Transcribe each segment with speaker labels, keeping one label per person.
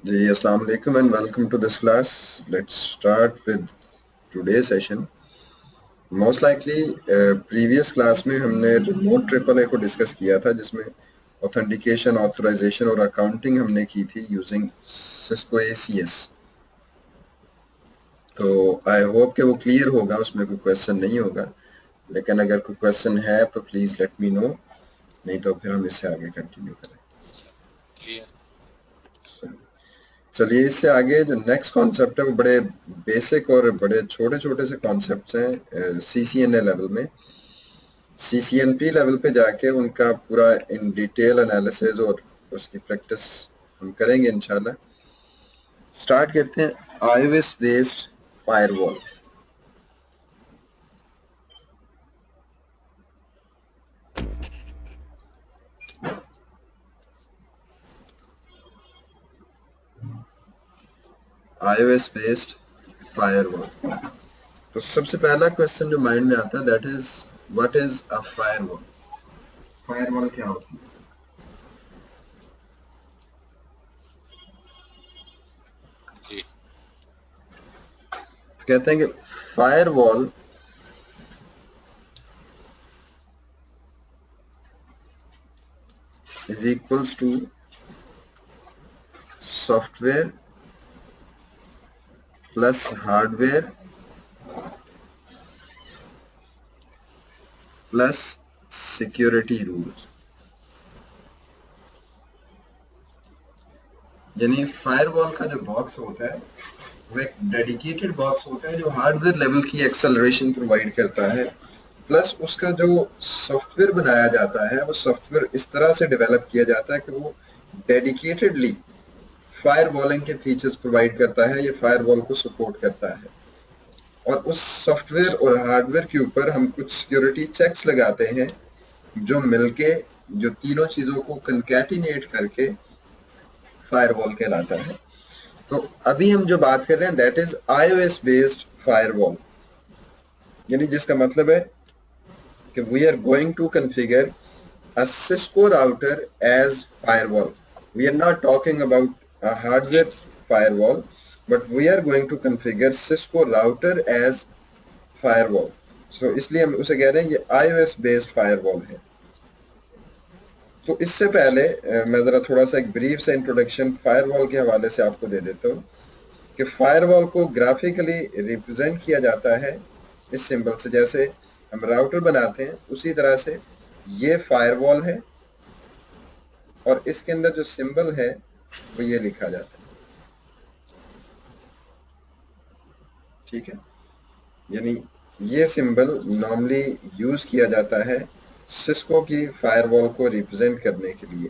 Speaker 1: जी अस्सलाम वालेकुम and welcome to this class. Let's start with today session. Most likely previous class में हमने remote triple A को discuss किया था, जिसमें ऑथेंटिकेशन, ऑथराइजेशन और अकाउंटिंग हमने की थी यूजिंग सिस्को एसीएस. तो आई होप कि वो क्लियर होगा, उसमें कोई क्वेश्चन नहीं होगा. लेकिन अगर कोई क्वेश्चन है तो प्लीज़ लेट मी नो, नहीं तो फिर हम इससे आगे कंटिन्यू करें.
Speaker 2: क्लियर.
Speaker 1: चलिए, इससे आगे जो नेक्स्ट कॉन्सेप्ट है वो बड़े बेसिक और बड़े छोटे छोटे से कॉन्सेप्ट्स हैं सीसीएनए लेवल में. सीसीएनपी लेवल पे जाके उनका पूरा इन डिटेल एनालिसिस और उसकी प्रैक्टिस हम करेंगे इंशाल्लाह. स्टार्ट करते हैं. IOS based firewall. iOS based firewall. तो सबसे पहला क्वेश्चन जो माइंड में आता है that is what is a firewall. Firewall क्या होती है?
Speaker 2: जी.
Speaker 1: तो कहते हैं कि firewall is equals to software plus hardware plus security rules. यानी फायरवॉल का जो बॉक्स होता है वो एक डेडिकेटेड बॉक्स होता है जो हार्डवेयर लेवल की एक्सेलरेशन प्रोवाइड करता है, प्लस उसका जो सॉफ्टवेयर बनाया जाता है वो सॉफ्टवेयर इस तरह से डेवलप किया जाता है कि वो डेडिकेटेडली फायरवॉलिंग के फीचर्स प्रोवाइड करता है, ये फायरवॉल को सपोर्ट करता है. और उस सॉफ्टवेयर और हार्डवेयर के ऊपर हम कुछ सिक्योरिटी चेक्स लगाते हैं जो मिलके जो तीनों चीजों को कंकैटिनेट करके फायरवॉल कहलाता है. तो अभी हम जो बात कर रहे हैं that is iOS based firewall, यानी जिसका मतलब है कि we are going to configure a Cisco router as firewall. We are not talking about a hardware firewall, but we are going to configure Cisco router as firewall. So इसलिए हम उसे कह रहे हैं ये iOS based firewall है. तो इससे पहले मैं ज़रा थोड़ा सा एक ब्रीफ से इंट्रोडक्शन फायरवॉल के हवाले से आपको दे देता हूँ कि फायरवॉल को ग्राफिकली रिप्रेजेंट किया जाता है इस सिंबल से. जैसे हम राउटर बनाते हैं उसी तरह से ये फायरवॉल है और इसके अंदर जो सिंबल है वो ये लिखा जाता है. ठीक है, यानी ये सिंबल नॉर्मली यूज किया जाता है सिस्को की फायरवॉल को रिप्रेजेंट करने के लिए.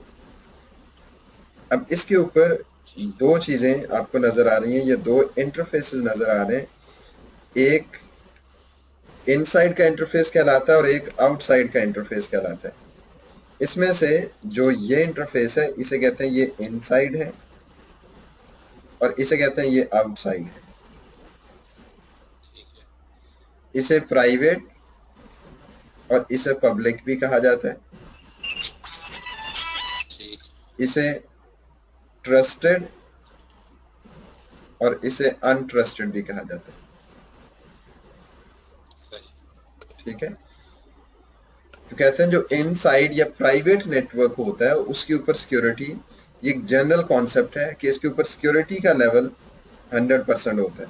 Speaker 1: अब इसके ऊपर दो चीजें आपको नजर आ रही हैं, ये दो इंटरफेसेस नजर आ रहे हैं. एक इनसाइड का इंटरफेस कहलाता है और एक आउटसाइड का इंटरफेस कहलाता है. इसमें से जो ये इंटरफेस है इसे कहते हैं ये इनसाइड है और इसे कहते हैं ये आउटसाइड है.
Speaker 2: ठीक है.
Speaker 1: इसे प्राइवेट और इसे पब्लिक भी कहा जाता है.
Speaker 2: ठीक.
Speaker 1: इसे ट्रस्टेड और इसे अनट्रस्टेड भी कहा जाता है.
Speaker 2: सही.
Speaker 1: ठीक है, तो कहते हैं जो इनसाइड या प्राइवेट नेटवर्क होता है उसके ऊपर सिक्योरिटी, ये एक जनरल कॉन्सेप्ट है कि इसके ऊपर सिक्योरिटी का लेवल 100% होता है.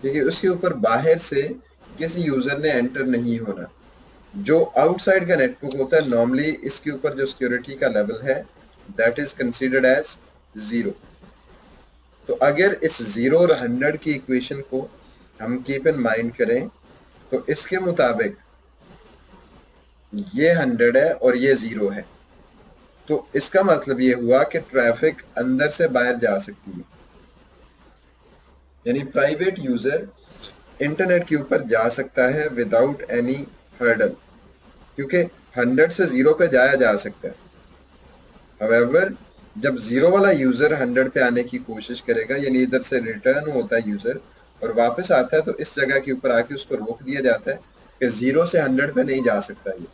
Speaker 1: ठीक है, उसके ऊपर बाहर से किसी यूजर ने एंटर नहीं होना. जो आउटसाइड का नेटवर्क होता है नॉर्मली इसके ऊपर जो सिक्योरिटी का लेवल है दैट इज कंसीडर्ड एज 0. तो अगर इस 0 और 100 की इक्वेशन को हम कीप इन माइंड करें तो इसके मुताबिक ये 100 है और ये 0 है. तो इसका मतलब ये हुआ कि ट्रैफिक अंदर से बाहर जा सकती है, यानी प्राइवेट यूजर इंटरनेट के ऊपर जा सकता है विदाउट एनी हर्डल, क्योंकि 100 से 0 पे जाया जा सकता है. हाउएवर जब 0 वाला यूजर 100 पे आने की कोशिश करेगा, यानी इधर से रिटर्न होता है यूजर और वापस आता है, तो इस जगह के ऊपर आके उसको रोक दिया जाता है कि 0 से 100 पे नहीं जा सकता. ये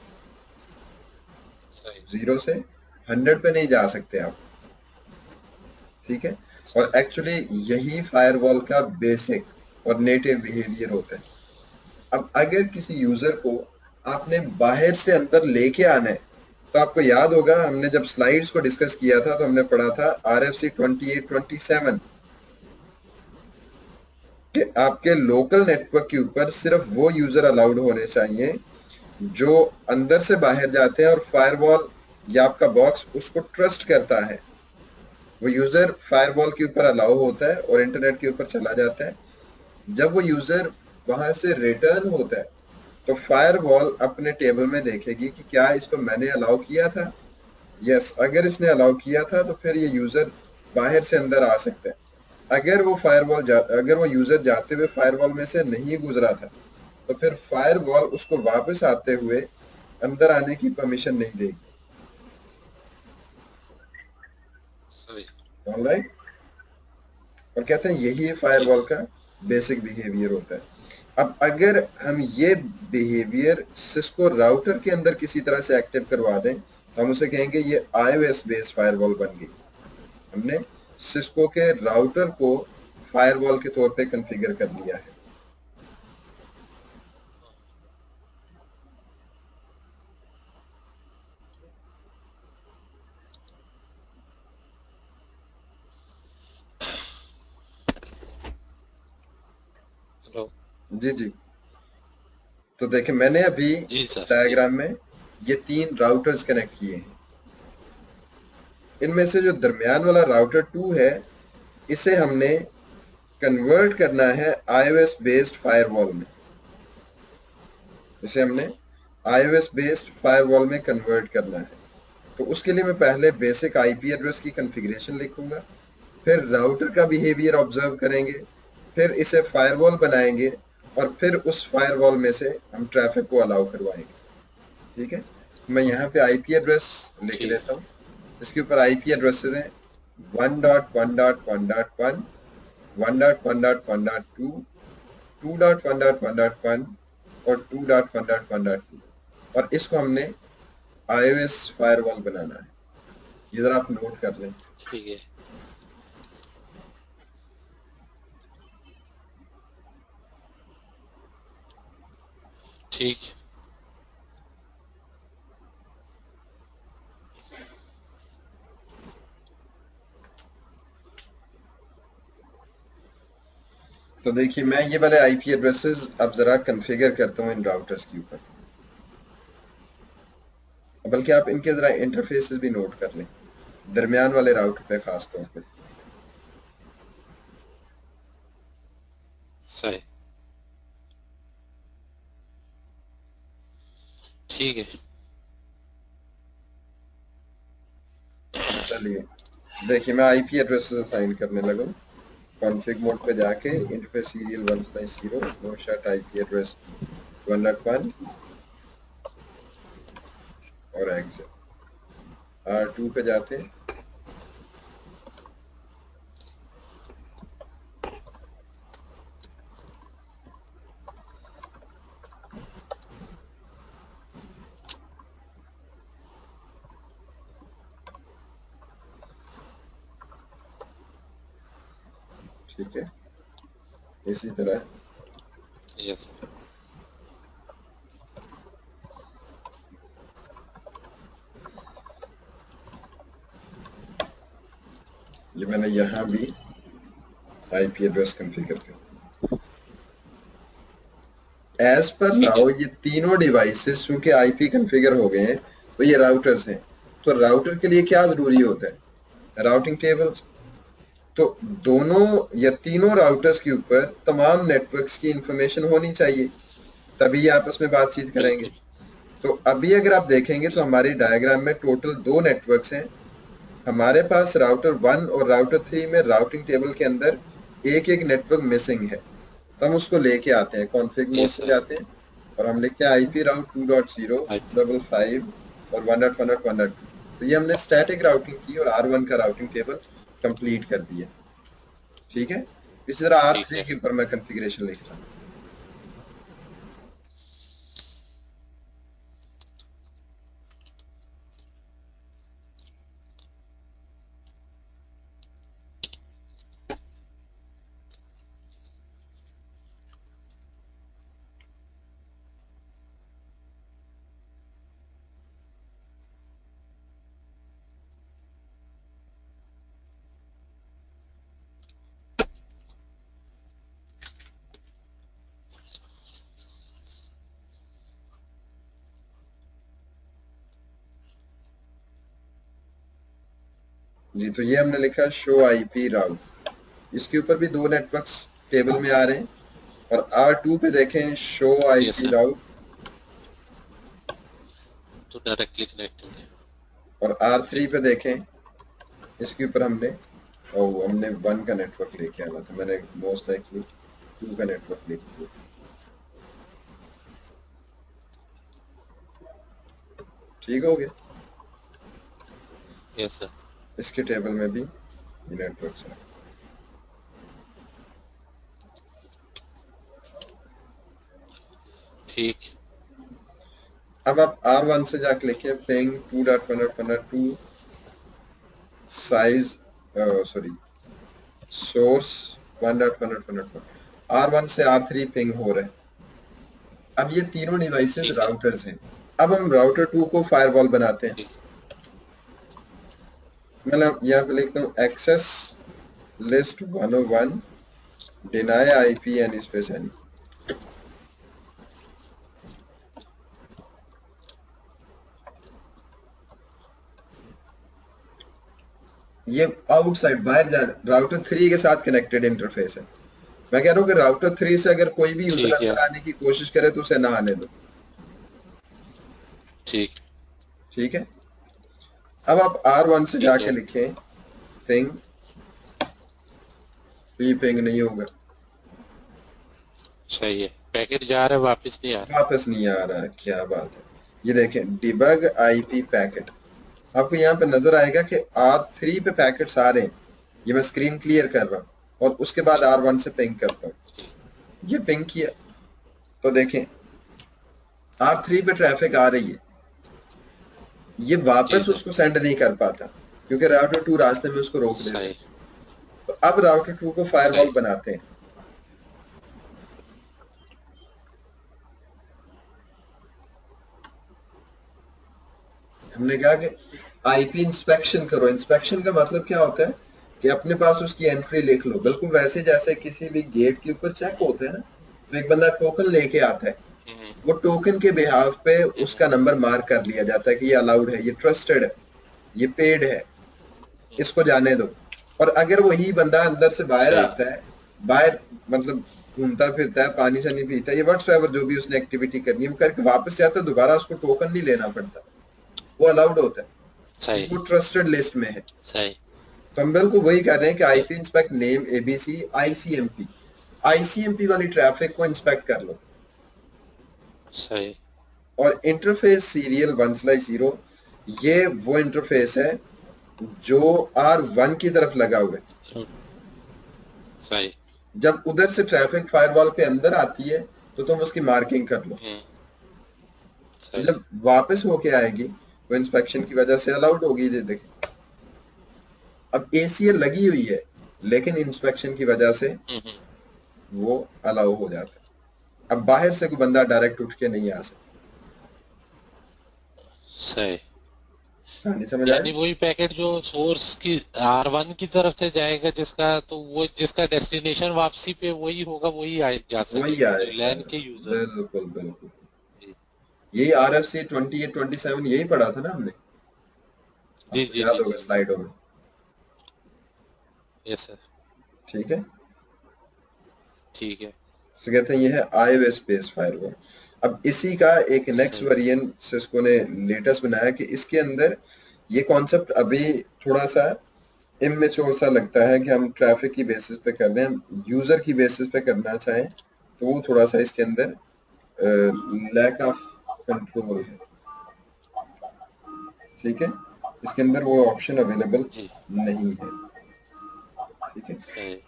Speaker 2: सही.
Speaker 1: 0 से 100 पे नहीं जा सकते आप. ठीक है। और एक्चुअली यही फायरवॉल का बेसिक और नेटिव बिहेवियर होता है। अब अगर किसी यूजर को आपने बाहर से अंदर लेके आना है, तो आपको याद होगा हमने जब स्लाइड्स को डिस्कस किया था तो हमने पढ़ा था RFC 2827 कि आपके लोकल नेटवर्क के ऊपर सिर्फ वो यूजर अलाउड होने चाहिए जो अंदर से बाहर जाते हैं और फायरवॉल या आपका बॉक्स उसको ट्रस्ट करता है। वो यूजर फायरवॉल के ऊपर अलाउ होता है और इंटरनेट के ऊपर चला जाता है। जब वो यूजर वहां से रिटर्न होता है तो फायरवॉल अपने टेबल में देखेगी कि क्या इसको मैंने अलाउ किया था। यस, अगर इसने अलाउ किया था तो फिर ये यूजर बाहर से अंदर आ सकता है। अगर वो यूजर जाते हुए फायरवॉल में से नहीं गुजरा था तो फिर फायरवॉल उसको वापस आते हुए अंदर आने की परमिशन नहीं देगी।
Speaker 2: सही।
Speaker 1: ऑलराइट। और कहते हैं यही
Speaker 2: जी
Speaker 1: फायरवॉल
Speaker 2: सर।
Speaker 1: का बेसिक बिहेवियर होता है। अब अगर हम ये बिहेवियर सिस्को राउटर के अंदर किसी तरह से एक्टिव करवा दें तो हम उसे कहेंगे ये iOS बेस्ड फायरवॉल बन गई। हमने सिस्को के राउटर को फायरवॉल के तौर पे कॉन्फ़िगर कर लिया है।
Speaker 2: हेलो।
Speaker 1: जी जी। तो देखें मैंने अभी
Speaker 2: जी सर जी।
Speaker 1: डायग्राम में ये 3 राउटर्स कनेक्ट किए हैं। इनमें से जो दरमियान वाला राउटर 2 है इसे हमने कन्वर्ट करना है iOS बेस्ड फायरवॉल में। इसे हमने iOS बेस्ड फायरवॉल में कन्वर्ट करना है। तो उसके लिए मैं पहले बेसिक आईपी एड्रेस की कॉन्फ़िगरेशन लिखूंगा, फिर राउटर का बिहेवियर ऑब्जर्व करेंगे, फिर इसे फायरवॉल बनाएंगे और फिर उस फायरवॉल में से हम ट्रैफिक को अलाउ करवाएंगे। ठीक है। मैं यहाँ पे आईपी एड्रेस लिख
Speaker 2: ठीक
Speaker 1: लेता हूँ। इसके ऊपर आईपी एड्रेसेस हैं 1.1.1.1, 1.1.1.2, 2.1.1.1 और 2.1.1.2 और इसको हमने iOS फायरवॉल बनाना है। ये जरा आप नोट कर लें।
Speaker 2: ठीक है। ठीक।
Speaker 1: तो देखिए मैं ये वाले आईपी एड्रेसेस अब जरा कॉन्फ़िगर करता हूँ इन राउटर्स के ऊपर, बल्कि आप इनके जरा इंटरफेसेस भी नोट कर लें दरमियान वाले राउटर पे खास तौर पे।
Speaker 2: सही। ठीक है।
Speaker 1: चलिए देखिए मैं आईपी एड्रेसेस असाइन करने लगा। कॉन्फ़िग मोड पे जाके interface serial 1/0 no shut IP address 1.1 और एग्जिट R2 पे जाते हैं। ठीक है। इसी तरह
Speaker 2: यस सर।
Speaker 1: ये मैंने यहाँ भी आईपी एड्रेस कॉन्फ़िगर कर। एज पर
Speaker 2: ठीक है।
Speaker 1: नाउ ये तीनों डिवाइसेस चूंकि आईपी कॉन्फ़िगर हो गए हैं तो ये राउटर्स हैं। तो राउटर के लिए क्या जरूरी होता है? Routing tables. तो दोनों या तीनों राउटर्स के ऊपर तमाम नेटवर्क्स की इंफॉर्मेशन होनी चाहिए, तभी ये आपस में बातचीत करेंगे।
Speaker 2: बिल्कुल।
Speaker 1: तो अभी अगर आप देखेंगे तो
Speaker 2: बिल्कुल।
Speaker 1: हमारी डायग्राम में टोटल 2 नेटवर्क्स हैं। हमारे पास राउटर 1 और राउटर 3 में राउटिंग टेबल के अंदर एक एक नेटवर्क मिसिंग है। तो हम उसको लेके आते हैं, कॉन्फ़िग मोड
Speaker 2: यस
Speaker 1: पे
Speaker 2: सर।
Speaker 1: जाते हैं और हम लिखते हैं आईपी राउट 2.0
Speaker 2: आईपी।
Speaker 1: 55 और 1.1.1.2। तो ये हमने स्टैटिक राउटिंग की और R1 का राउटिंग टेबल कंप्लीट कर दिया। ठीक है। इसी तरह
Speaker 2: ठीक
Speaker 1: R3
Speaker 2: है।
Speaker 1: के ऊपर मैं कॉन्फ़िगरेशन लिख रहा हूँ। जी, तो ये हमने लिखा शो आईपी राउट। इसके ऊपर भी दो नेटवर्क्स टेबल में आ रहे हैं और R2 पे देखें शो
Speaker 2: यस
Speaker 1: आईपी
Speaker 2: सर,
Speaker 1: राउट
Speaker 2: तो डायरेक्टली कनेक्टेड है।
Speaker 1: और R3 पे देखें इसके ऊपर हमने 1 का नेटवर्क लेके आना था, मैंने मोस्ट लाइकली 2 का नेटवर्क लेके दिया। ठीक हो गया।
Speaker 2: यस सर,
Speaker 1: इसके टेबल में भी ये नेटवर्क्स हैं।
Speaker 2: ठीक।
Speaker 1: अब आप R1 से जाके लिखिए ping 2.1.1.2 size sorry source 1.1.1.1 R1 से R3 पिंग हो रहा है। अब ये तीनों डिवाइसेस
Speaker 2: ठीक है।
Speaker 1: राउटर्स हैं। अब हम राउटर 2 को फायरवॉल बनाते हैं।
Speaker 2: ठीक।
Speaker 1: मतलब यहाँ पे लिखता हूँ access list 101 deny IP any space any. ये आउटसाइड बाहर जा राउटर 3 के साथ कनेक्टेड इंटरफेस है। मैं कह रहा हूँ कि राउटर 3 से अगर कोई भी यूजर
Speaker 2: ठीक है।
Speaker 1: अंदर आने की कोशिश करे तो उसे ना आने दो।
Speaker 2: ठीक।
Speaker 1: ठीक है। अब आप R1 से
Speaker 2: ठीक
Speaker 1: जाके
Speaker 2: है।
Speaker 1: लिखें पिंग, ये पिंग नहीं होगा,
Speaker 2: सही है, पैकेट जा रहा है, वापस नहीं आ रहा।
Speaker 1: वापस नहीं आ रहा है। क्या बात है। ये देखें डिबग आईपी पैकेट, आपको यहाँ पे नजर आएगा कि R3 पे पैकेट्स आ रहे हैं। ये मैं स्क्रीन क्लियर कर रहा हूँ और उसके बाद
Speaker 2: ठीक।
Speaker 1: R1 से पिंग करता हूँ।
Speaker 2: ठीक।
Speaker 1: ये पिंग किया तो देखें R3 पे ट्रैफिक आ रही है, ये
Speaker 2: जी
Speaker 1: वापस
Speaker 2: सर।
Speaker 1: उसको सेंड नहीं कर पाता क्योंकि राउटर 2 रास्ते में उसको रोक देता है।
Speaker 2: सही।
Speaker 1: तो अब राउटर 2 को फायरवॉल
Speaker 2: सही।
Speaker 1: बनाते हैं। हमने कहा कि आईपी इंस्पेक्शन करो। इंस्पेक्शन का मतलब क्या होता है कि अपने पास उसकी एंट्री लिख लो, बिल्कुल वैसे जैसे किसी भी गेट के ऊपर चेक होते हैं ना, तो एक बंदा टोकन लेके आता है,
Speaker 2: हम्म।
Speaker 1: वो टोकन के बिहाफ पे
Speaker 2: हम्म।
Speaker 1: उसका नंबर मार्क कर लिया जाता है कि ये अलाउड है, ये ट्रस्टेड है, ये पेड है, इसको जाने दो। और अगर वही बंदा अंदर से बाहर
Speaker 2: सही।
Speaker 1: आता है, बाहर मतलब घूमता फिरता है, पानी से नहीं पीता, ये व्हाट्सएवर जो भी उसने एक्टिविटी करनी है वो करके वापस से आता है, दोबारा उसको टोकन नहीं लेना पड़ता, वो अलाउड होता है
Speaker 2: सही।
Speaker 1: क्योंकि वो ट्रस्टेड लिस्ट में है।
Speaker 2: सही।
Speaker 1: तो हम बिल्कुल वही कर रहे हैं कि
Speaker 2: सही।
Speaker 1: IP inspect name ABC ICMP, ICMP वाली ट्रैफिक को इंस्पेक्ट कर लो।
Speaker 2: सही।
Speaker 1: और इंटरफेस सीरियल 1/0 ये वो इंटरफेस है जो R1 की तरफ लगा हुआ है।
Speaker 2: सही।
Speaker 1: जब उधर से ट्रैफिक फायरवॉल पे अंदर आती है तो तुम उसकी मार्किंग कर लो।
Speaker 2: हम्म।
Speaker 1: तो
Speaker 2: सही।
Speaker 1: जब वापस होके आएगी वो इंस्पेक्शन की वजह से अलाउड होगी। ये देखें अब एसीएल लगी हुई है लेकिन इंस्पेक्शन की वजह से
Speaker 2: हम्म।
Speaker 1: वो अलाउ हो जाता है। अब बाहर से कोई बंदा डायरेक्ट उठ के नहीं आ सकता।
Speaker 2: सही।
Speaker 1: कहानी समझ आए।
Speaker 2: यानी वही पैकेट जो सोर्स की R1 की तरफ से जाएगा, जिसका तो वो जिसका डेस्टिनेशन वापसी पे वही होगा, वही जा
Speaker 1: वही
Speaker 2: सकेगा जो
Speaker 1: आएगा।
Speaker 2: लैन के यूजर।
Speaker 1: बिल्कुल बिल्कुल।
Speaker 2: जी।
Speaker 1: यही RFC 2827 यही पढ़ा था ना हमने,
Speaker 2: जी
Speaker 1: आपको
Speaker 2: जी
Speaker 1: याद
Speaker 2: जी
Speaker 1: होगा
Speaker 2: जी।
Speaker 1: स्लाइडों में।
Speaker 2: Yes sir.
Speaker 1: ठीक है।
Speaker 2: ठीक है।
Speaker 1: तो कहते हैं ये है आईओएस स्पेस फायरवॉल। अब इसी का एक नेक्स्ट
Speaker 2: सही।
Speaker 1: वेरिएंट सिस्को ने लेटेस्ट बनाया कि इसके अंदर ये कॉन्सेप्ट अभी थोड़ा सा इमेच्योर सा लगता है कि हम ट्रैफिक की बेसिस पे कर रहे हैं, यूजर की बेसिस पे करना चाहें तो वो थोड़ा सा इसके अंदर लैक ऑफ कंट्रोल है। ठीक है, इसके अंदर वो ऑप्शन अवेलेबल
Speaker 2: जी।
Speaker 1: नहीं है। ठीक है।
Speaker 2: सही।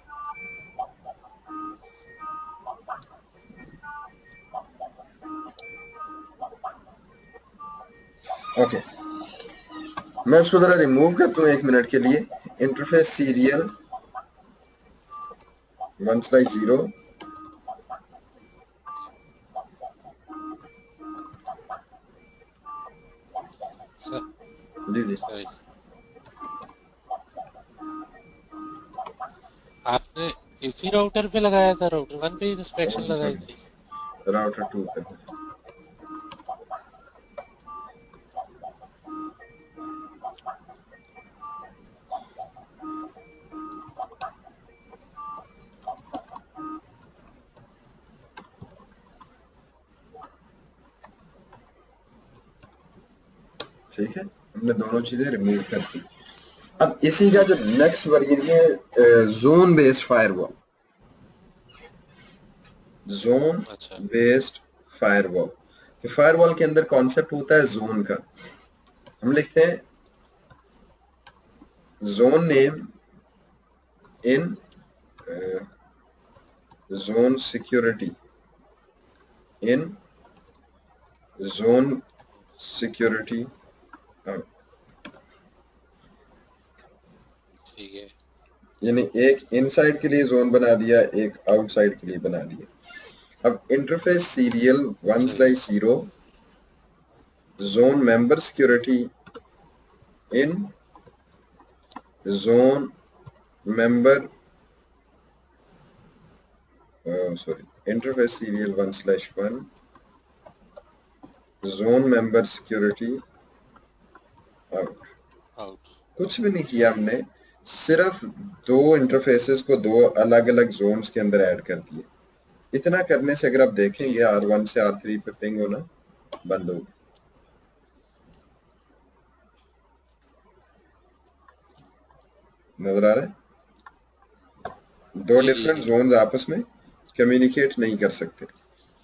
Speaker 1: ओके, मैं इसको जरा रिमूव करता हूँ 1 मिनट के लिए। Interface serial 1/0
Speaker 2: sir.
Speaker 1: जी जी।
Speaker 2: सही। आपने इसी राउटर पे लगाया था, राउटर 1 पे इंस्पेक्शन लगाई थी?
Speaker 1: राउटर 2 पे ठीक है, हमने दोनों चीजें रिमूव कर दी। अब इसी का जो नेक्स्ट वर्जन है जोन बेस्ड फायरवॉल। जोन
Speaker 2: अच्छा।
Speaker 1: बेस्ड फायरवॉल, तो फायरवॉल के अंदर कॉन्सेप्ट होता है जोन का। हम लिखते हैं zone name in zone security, in zone security.
Speaker 2: ठीक है।
Speaker 1: यानी एक इनसाइड के लिए जोन बना दिया, एक आउटसाइड के लिए बना दिया। अब इंटरफेस सीरियल वन
Speaker 2: सही।
Speaker 1: Slash zero zone member security in zone member sorry interface serial one slash one zone member security out.
Speaker 2: Out.
Speaker 1: कुछ भी नहीं किया हमने, सिर्फ दो इंटरफेसेस को दो अलग अलग जोन्स के अंदर ऐड कर दिए। इतना करने से अगर आप देखेंगे
Speaker 2: ठीक है।
Speaker 1: R1 से R3 पे पिंग होना बंद होगा। नजर आ रहा है? दो
Speaker 2: जी जी
Speaker 1: डिफरेंट
Speaker 2: जी।
Speaker 1: जोन्स आपस में कम्युनिकेट नहीं कर सकते।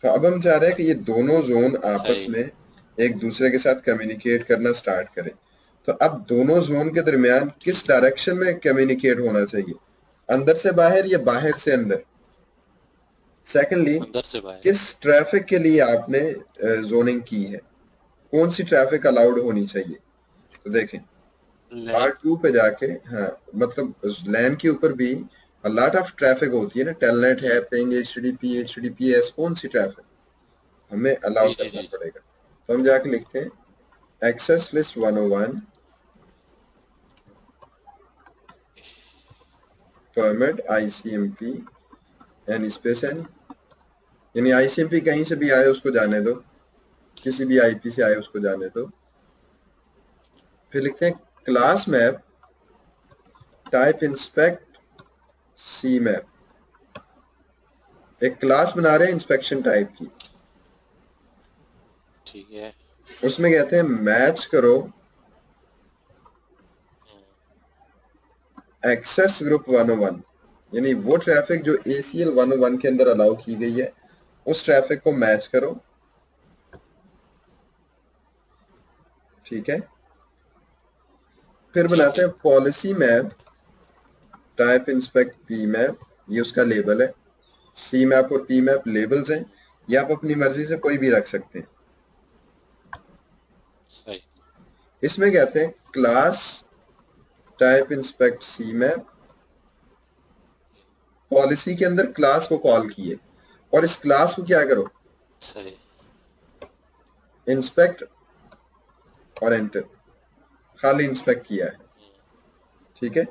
Speaker 1: तो अब हम चाह रहे हैं कि ये दोनों जोन आपस
Speaker 2: सही।
Speaker 1: में एक दूसरे के साथ कम्युनिकेट करना स्टार्ट करें। तो अब दोनों जोन के दरमियान किस
Speaker 2: ठीक है।
Speaker 1: डायरेक्शन में कम्युनिकेट होना चाहिए, अंदर से बाहर या बाहर से अंदर। सेकेंडली,
Speaker 2: अंदर से बाहर।
Speaker 1: किस ट्रैफिक के लिए आपने जोनिंग की है, कौन सी ट्रैफिक अलाउड होनी चाहिए। तो देखें
Speaker 2: लैन।
Speaker 1: पार्ट 2 पे जाके, हाँ मतलब लैन के ऊपर भी लॉट ऑफ ट्रैफिक होती है ना, टेलनेट है, पिंग, एचटीटीपीएस, कौन सी ट्रैफिक हमें अलाउ
Speaker 2: जी जी
Speaker 1: करना
Speaker 2: जी।
Speaker 1: पड़ेगा। तो हम जाके लिखते हैं access list 101 permit ICMP any space any, यानी आईसीएमपी कहीं से भी आए उसको जाने दो, किसी भी आईपी से आए उसको जाने दो। फिर लिखते हैं क्लास मैप टाइप इंस्पेक्ट सी मैप। एक क्लास बना रहे हैं इंस्पेक्शन टाइप की,
Speaker 2: ठीक है।
Speaker 1: उसमें कहते हैं मैच करो एक्सेस ग्रुप 101, यानी वो ट्रैफिक जो ACL 101 के अंदर अलाउ की गई है उस ट्रैफिक को मैच करो। ठीक है, फिर
Speaker 2: ठीक
Speaker 1: बनाते
Speaker 2: है।
Speaker 1: हैं policy map type inspect P map, ये उसका लेबल है। सी मैप और पी मैप लेबल्स हैं, ये आप अपनी मर्जी से कोई भी रख सकते हैं।
Speaker 2: सही।
Speaker 1: इसमें कहते हैं क्लास टाइप इंस्पेक्ट सी मैप, पॉलिसी के अंदर क्लास को कॉल किए और इस क्लास को क्या करो,
Speaker 2: सही।
Speaker 1: इंस्पेक्ट और एंटर, खाली इंस्पेक्ट किया है। ठीक है,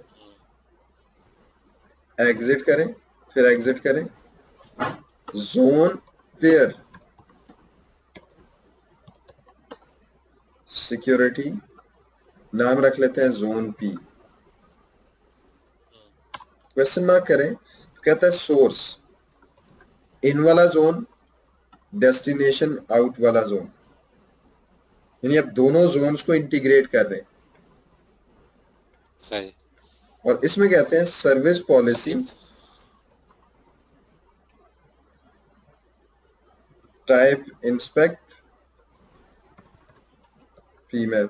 Speaker 1: एग्जिट करें, फिर एग्जिट करें, जोन पेयर सिक्योरिटी, नाम रख लेते हैं जोन पी, क्वेश्चन मार्क करें तो कहता है सोर्स इन वाला जोन, डेस्टिनेशन आउट वाला जोन, यानी अब दोनों जोन्स को इंटीग्रेट कर रहे हैं।
Speaker 2: सही।
Speaker 1: और इसमें कहते हैं service policy
Speaker 2: in.
Speaker 1: Type inspect female,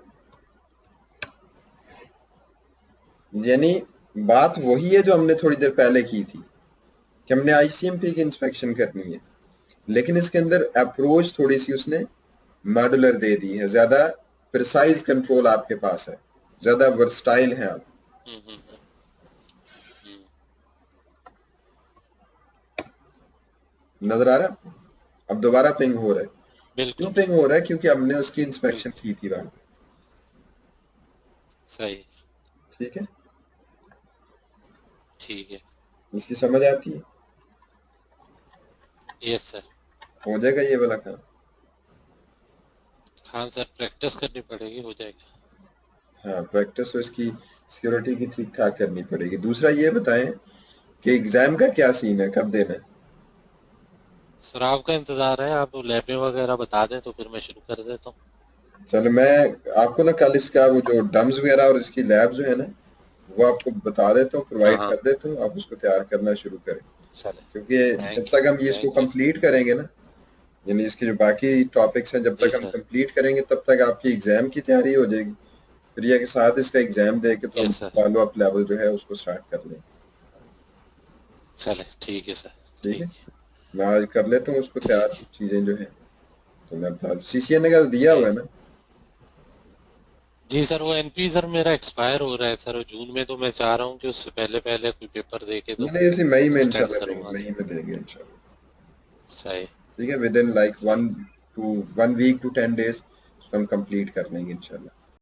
Speaker 1: यानी बात वही है जो हमने थोड़ी देर पहले की थी कि हमने आईसीएमपी की इंस्पेक्शन करनी है, लेकिन इसके अंदर अप्रोच थोड़ी सी उसने मॉड्यूलर दे दी है, ज्यादा प्रिसाइज कंट्रोल आपके पास है, ज्यादा वर्सटाइल है आप।
Speaker 2: हम्म हम्म हम्म हम्म।
Speaker 1: नजर आ रहा है? अब दोबारा पिंग हो रहा है, क्यों
Speaker 2: बिल्कुल
Speaker 1: पिंग
Speaker 2: बिल्कुल।
Speaker 1: हो रहा है, क्योंकि हमने उसकी इंस्पेक्शन
Speaker 2: बिल्कुल।
Speaker 1: की थी वहां।
Speaker 2: सही।
Speaker 1: ठीक है,
Speaker 2: ठीक है।
Speaker 1: इसकी समझ आती है,
Speaker 2: यस सर।
Speaker 1: हो जाएगा ये वाला काम।
Speaker 2: हाँ सर, प्रैक्टिस करनी पड़ेगी, हो जाएगा।
Speaker 1: हाँ, प्रैक्टिस तो इसकी सिक्योरिटी की ठीक ठाक करनी पड़ेगी। दूसरा ये बताएं कि एग्जाम का क्या सीन है, कब देना है।
Speaker 2: सर आपका इंतजार है, आप लैब में वगैरह बता दें तो फिर मैं शुरू कर देता हूँ।
Speaker 1: चलो मैं आपको ना कल इसका वो जो डम्स वगैरह और इसकी लैब जो है ना वो आपको बता देता हूँ,
Speaker 2: हाँ
Speaker 1: प्रोवाइड
Speaker 2: हाँ,
Speaker 1: कर देता हूँ, आप उसको तैयार करना शुरू करें।
Speaker 2: चले।
Speaker 1: क्योंकि जब तक हम ये इसको
Speaker 2: थैंक यू सर।
Speaker 1: कंप्लीट करेंगे ना, यानी इसके जो बाकी टॉपिक्स हैं जब
Speaker 2: जी
Speaker 1: तक हम
Speaker 2: सर।
Speaker 1: कंप्लीट करेंगे तब तक आपकी एग्जाम की तैयारी हो जाएगी। फिर ये के साथ इसका एग्जाम दे के तो हम
Speaker 2: yes sir.
Speaker 1: Follow up level जो है उसको स्टार्ट कर लें।
Speaker 2: चले, ठीक है सर।
Speaker 1: ठीक है,
Speaker 2: ठीक।
Speaker 1: मैं आज कर लेता हूँ उसको
Speaker 2: ठीक
Speaker 1: तैयार
Speaker 2: है।
Speaker 1: चीजें जो है। तो मैं बता सीसीएनए का तो दिया
Speaker 2: सही।
Speaker 1: हुआ है ना।
Speaker 2: जी सर, वो एनपी सर मेरा एक्सपायर हो रहा है सर जून में, तो मैं चाह रहा हूँ कि उससे पहले पहले कोई पेपर दे के तो
Speaker 1: नहीं इसी मई में
Speaker 2: एक्सटेंड
Speaker 1: इंशाल्लाह देंगे,
Speaker 2: करवा दें।
Speaker 1: मई में देंगे इंशाल्लाह।
Speaker 2: सही।
Speaker 1: ठीक है, within like 1 week to 10 days हम कंप्लीट कर लेंगे इंशाल्लाह।